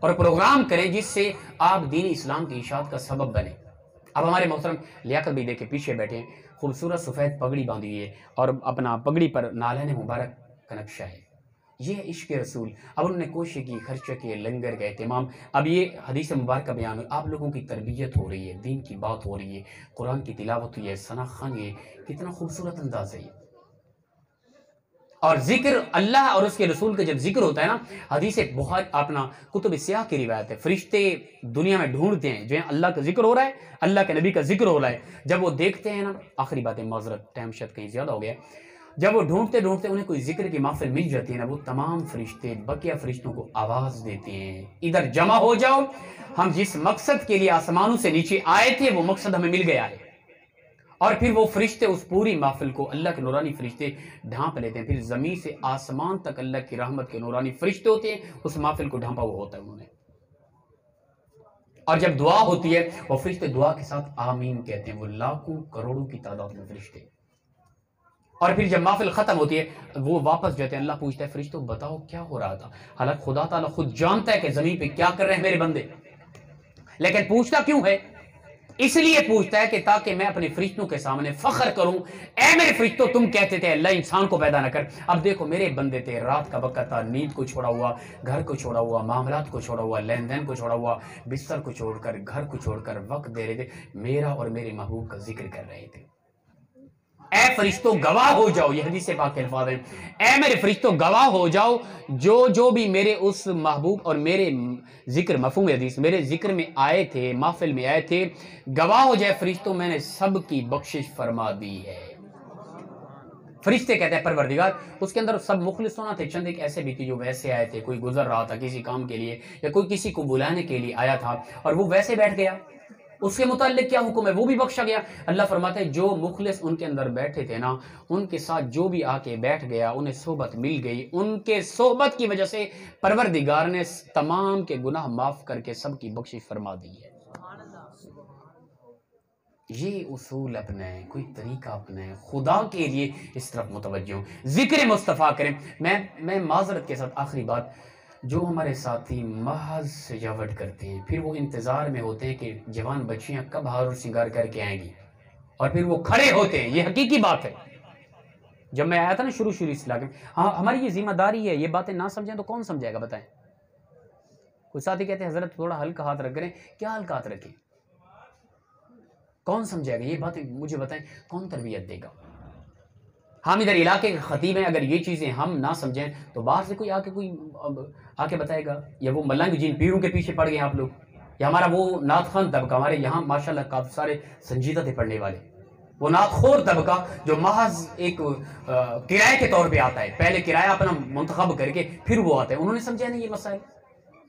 اور پروگرام کریں جس سے آپ دین اسلام کی اشاعت کا سبب بنے. اب ہمارے محترم لیاقت بھی دیکھیں پیچھے بیٹھے ہیں, خوبصورت سفید پگڑی باندھی ہوئی ہے اور اپنا پگڑی پر نالین مبارک کا نقشہ ہے. یہ عشق رسول. اب انہوں نے کوشش کی, خرچہ کیے, لنگر کا اہتمام. اب یہ حدیث مبارکہ بیان ہوئی, آپ لوگوں کی تربیت ہو رہی ہے, دین کی بات ہو رہی ہے, قرآن کی تلاوت ہوئی ہے, ثنا خوانی ہے. کتنا خوبصورت انداز ہے یہ. اور ذکر اللہ اور اس کے رسول کا جب ذکر ہوتا ہے نا, حدیث بخاری اپنا کتب سیاہ کی روایت ہے, فرشتے دنیا میں ڈھونڈتے ہیں جو ہے اللہ کا ذکر ہو رہا ہے, اللہ کے نبی کا ذکر ہو رہا ہے. جب وہ دیکھتے ہیں نا, آخری بات ہے معذرت ٹائم شاید کہیں زیادہ ہو گیا, جب وہ ڈھونڈتے ڈھونڈتے انہیں کوئی ذکر کی محفل مل جاتی ہے نا, وہ تمام فرشتے بقیہ فرشتوں کو آواز دیتے ہیں ادھر جمع ہو جاؤ, ہم جس مقصد کے لیے آسمانوں سے نیچے آئے تھے وہ مقصد ہمیں مل گیا ہے. اور پھر وہ فرشتے اس پوری محفل کو, اللہ کے نورانی فرشتے ڈھانپ لیتے ہیں. پھر زمین سے آسمان تک اللہ کی رحمت کے نورانی فرشتے ہوتے ہیں, اس محفل کو ڈھانپا ہوا ہوتا ہے انہوں نے. اور جب دعا ہوتی ہے وہ فرشتے دعا کے ساتھ آمین کہتے ہیں, وہ لاکھوں کروڑوں کی تعداد میں فرشتے. اور پھر جب محفل ختم ہوتی ہے وہ واپس جاتے ہیں, اللہ پوچھتا ہے فرشتوں بتاؤ کیا ہو رہا تھا. حالانکہ خدا تعالیٰ خود جانتا ہے کہ زمین پہ کیا کر رہے ہیں میرے بندے, لیکن پوچھتا کیوں ہے؟ اس لیے پوچھتا ہے کہ تاکہ میں اپنے فرشتوں کے سامنے فخر کروں، اے میرے فرشتوں تم کہتے تھے اللہ انسان کو پیدا نہ کر، اب دیکھو میرے بندے تھے، رات کا وقت تھا، نیند کو چھوڑا ہوا، گھر کو چھوڑا ہوا، معاملات کو چھوڑا ہوا، لین دین کو چھوڑا ہوا، بستر کو چھوڑ کر، گھر کو چھوڑ کر وقت دے رہے تھے، میرا اور میرے محبوب کا ذکر کر رہے تھے۔ اے فرشتوں گواہ ہو جاؤ، یہ حدیث پاک کے الفاظ ہیں، اے میرے فرشتوں گواہ ہو جاؤ، جو بھی میرے اس محبوب اور میرے ذکر، مفہوم حدیث، میرے ذکر میں آئے تھے، محفل میں آئے تھے، گواہ ہو جائے فرشتوں میں نے سب کی بخشش فرما دی ہے۔ فرشتے کہتے ہیں پروردگار، اس کے اندر سب مخلص ہونا تھے، چند ایک ایسے بھی تھے جو ویسے آئے تھے، کوئی گزر رہا تھا کسی کام کے لیے یا کوئی کسی کو بلانے کے لیے آیا تھا اور وہ ویسے بیٹھ گیا، اس کے متعلق کیا حکم ہے وہ بھی بخشا گیا۔ اللہ فرماتے ہیں جو مخلص ان کے اندر بیٹھے تھے نا، ان کے ساتھ جو بھی آ کے بیٹھ گیا انہیں صحبت مل گئی، ان کے صحبت کی وجہ سے پروردگار نے تمام کے گناہ معاف کر کے سب کی بخشش فرما دی ہے۔ یہ اصول اپنائیں، کوئی طریقہ اپنائیں، خدا کے لیے اس طرف متوجہ ہوں، ذکر مصطفیٰ کریں۔ میں معذرت کے ساتھ آخری بات، جو ہمارے ساتھی محض سجاوٹ کرتے ہیں، پھر وہ انتظار میں ہوتے ہیں کہ جوان بچیاں کب ہار اور سنگار کر کے آئیں گی، اور پھر وہ کھڑے ہوتے ہیں، یہ حقیقی بات ہے۔ جب میں آیا تھا نا شروع اس علاقے میں، ہاں ہماری یہ ذمہ داری ہے، یہ باتیں نہ سمجھیں تو کون سمجھائے گا بتائیں؟ کچھ ساتھی کہتے ہیں حضرت تھوڑا ہلکا ہاتھ رکھ کریں، کیا ہلکا ہاتھ رکھیں؟ کون سمجھائے گا یہ باتیں؟ مجھے بتائیں کون تربیت دے گا؟ ہم ادھر علاقے کے خطیب ہیں، اگر یہ چیزیں ہم نہ سمجھیں تو باہر سے کوئی آ کے بتائے گا، یا وہ ملنگ جن پیروں کے پیچھے پڑ گئے آپ لوگ، یا ہمارا وہ نعت خوان طبقہ، ہمارے یہاں ماشاءاللہ کافی سارے سنجیدہ تھے پڑھنے والے، وہ نعت خور طبقہ جو محض ایک کرائے کے طور پہ آتا ہے، پہلے کرایہ اپنا منتخب کر کے پھر وہ آتا ہے، انہوں نے سمجھا نہیں یہ مسائل؟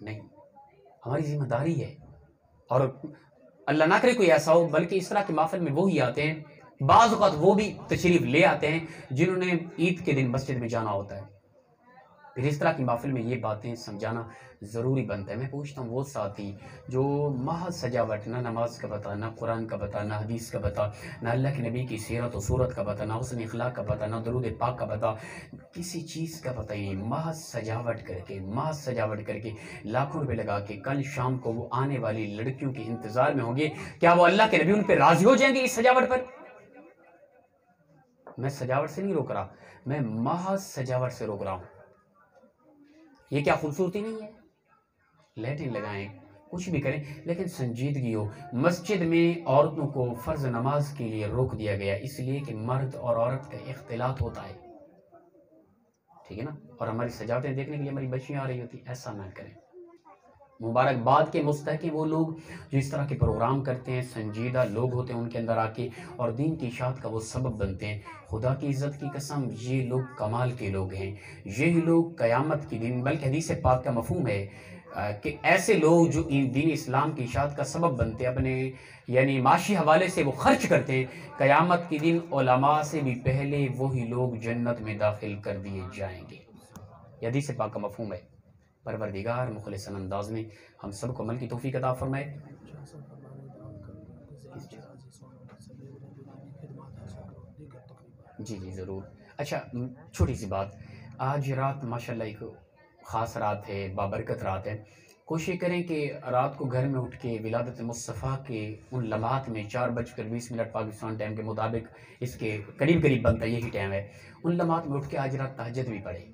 نہیں، ہماری ذمہ داری ہے، اور اللہ نہ کرے کوئی ایسا ہو، بلکہ اس طرح کے محفل میں وہی آتے ہیں، بعض اوقات وہ بھی تشریف لے آتے ہیں جنہوں نے عید کے دن مسجد میں جانا ہوتا ہے، پھر اس طرح کی محفل میں یہ باتیں سمجھانا ضروری بنتا ہے۔ میں پوچھتا ہوں وہ ساتھی جو محض سجاوٹ، نہ نماز کا پتہ، نہ قرآن کا پتہ، نہ حدیث کا پتہ، نہ اللہ کے نبی کی سیرت و صورت کا پتہ، نہ حسن اخلاق کا پتہ، نہ درود پاک کا پتہ، کسی چیز کا پتہ ہی نہیں، محض سجاوٹ کر کے لاکھوں روپے لگا کے کل شام کو وہ آنے والی لڑکیوں کے انتظار میں ہوں گے، کیا وہ اللہ کے نبی ان پہ راضی ہو جائیں گے اس سجاوٹ پر؟ میں سجاوٹ سے نہیں روک رہا، میں محض سجاوٹ سے روک رہا ہوں۔ یہ کیا خوبصورتی نہیں ہے؟ لیٹن لگائیں، کچھ بھی کریں، لیکن سنجیدگی ہو۔ مسجد میں عورتوں کو فرض نماز کے لیے روک دیا گیا اس لیے کہ مرد اور عورت کا اختلاط ہوتا ہے، ٹھیک ہے نا، اور ہماری سجاوٹیں دیکھنے کے لیے ہماری بچیاں آ رہی ہوتی، ایسا نہ کریں۔ مبارکباد کے مستحق وہ لوگ جو اس طرح کے پروگرام کرتے ہیں، سنجیدہ لوگ ہوتے ہیں ان کے اندر آ کے اور دین کی اشاعت کا وہ سبب بنتے ہیں۔ خدا کی عزت کی قسم یہ لوگ کمال کے لوگ ہیں، یہ لوگ قیامت کی دن، بلکہ حدیث پاک کا مفہوم ہے کہ ایسے لوگ جو دین اسلام کی اشاعت کا سبب بنتے ہیں، اپنے یعنی معاشی حوالے سے وہ خرچ کرتے ہیں، قیامت کی دن علماء سے بھی پہلے وہی لوگ جنت میں داخل کر دیے جائیں گے۔ یہ حدیث پاک کا مفہوم ہے۔ پروردگار مخلص انداز میں ہم سب کو عمل کی توفیق عطا فرمائے۔ جی ضرور۔ اچھا چھوٹی سی بات، آج رات ماشاءاللہ ایک خاص رات ہے، بابرکت رات ہے، کوشش کریں کہ رات کو گھر میں اٹھ کے ولادت مصطفیٰ کے ان لمحات میں 4:20 پاکستان ٹائم کے مطابق، اس کے قریب بنتا ہے، یہی ٹائم ہے، ان لمحات میں اٹھ کے آج رات تہجد بھی پڑھیں،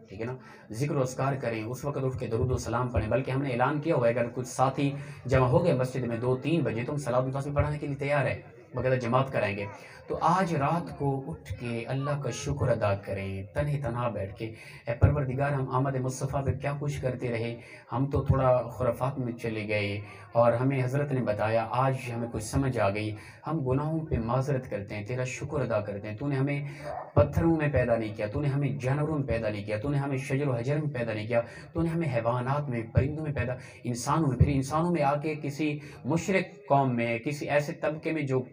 ٹھیک ہے نا، ذکر و اذکار کریں، اس وقت اٹھ کے درود و سلام پڑھیں، بلکہ ہم نے اعلان کیا ہوا ہے اگر کچھ ساتھی جمع ہو گئے مسجد میں 2-3 بجے تو ہم صلاۃ الفجر پڑھانے کے لیے تیار ہیں، باقاعدہ جماعت کرائیں گے، تو آج رات کو اٹھ کے اللہ کا شکر ادا کریں، تنہا بیٹھ کے، اے پروردگار ہم آمد مصطفیٰ پہ کیا کچھ کرتے رہے، ہم تو تھوڑا خرافات میں چلے گئے اور ہمیں حضرت نے بتایا، آج ہمیں کچھ سمجھ آ گئی، ہم گناہوں پہ معذرت کرتے ہیں، تیرا شکر ادا کرتے ہیں، تو نے ہمیں پتھروں میں پیدا نہیں کیا، تو نے ہمیں جانوروں میں پیدا نہیں کیا، تو نے ہمیں شجر و حجر میں پیدا نہیں کیا، تو نے ہمیں حیوانات میں، پرندوں میں پیدا، انسانوں میں، پھر انسانوں میں آ کے کسی مشرک قوم میں، کسی ایسے طبقے میں جو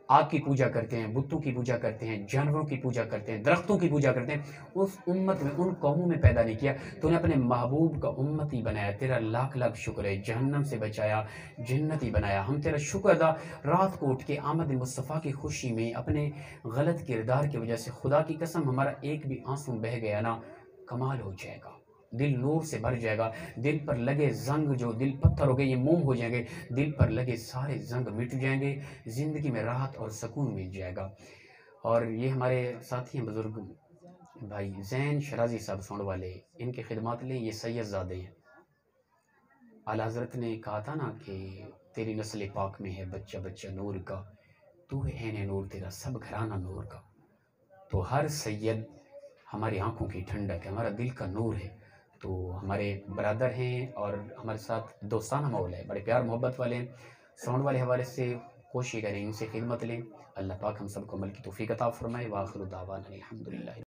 آگ کی پوجا کرتے ہیں، بتوں کی پوجا کرتے ہیں، جانوروں کی پوجا کرتے ہیں، درختوں کی پوجا کرتے ہیں، اس امت میں، ان قوموں میں پیدا نہیں کیا، تو نے اپنے محبوب کا امتی بنایا، تیرا لاکھ لاکھ شکر ہے، جہنم سے بچایا، جنتی بنایا، ہم تیرا شکر ادا، رات کو اٹھ کے آمد مصطفیٰ کی خوشی میں اپنے غلط کردار کی وجہ سے خدا کی قسم ہمارا ایک بھی آنسو بہہ گیا نا، کمال ہو جائے گا۔ دل نور سے بھر جائے گا، دل پر لگے زنگ جو دل پتھر ہو گئے یہ موم ہو جائیں گے، دل پر لگے سارے زنگ مٹ جائیں گے، زندگی میں راحت اور سکون مل جائے گا۔ اور یہ ہمارے ساتھی ہیں بزرگ بھائی زین شرازی صاحب سونڈ والے، ان کی خدمات لیں، یہ سید زادے ہیں۔ اعلیٰ حضرت نے کہا تھا نا کہ تیری نسل پاک میں ہے بچہ بچہ نور کا، تو ہے عین نور تیرا سب گھرانہ نور کا۔ تو ہر سید ہماری آنکھوں کی ٹھنڈک ہے، ہمارا دل کا نور ہے۔ تو ہمارے برادر ہیں اور ہمارے ساتھ دوستانہ ماحول ہے، بڑے پیار محبت والے ہیں، ساؤنڈ والے حوالے سے کوشش کریں ان سے خدمت لیں۔ اللہ پاک ہم سب کو عمل کی توفیق عطا فرمائے۔ وآخر دعوانا الحمدللہ۔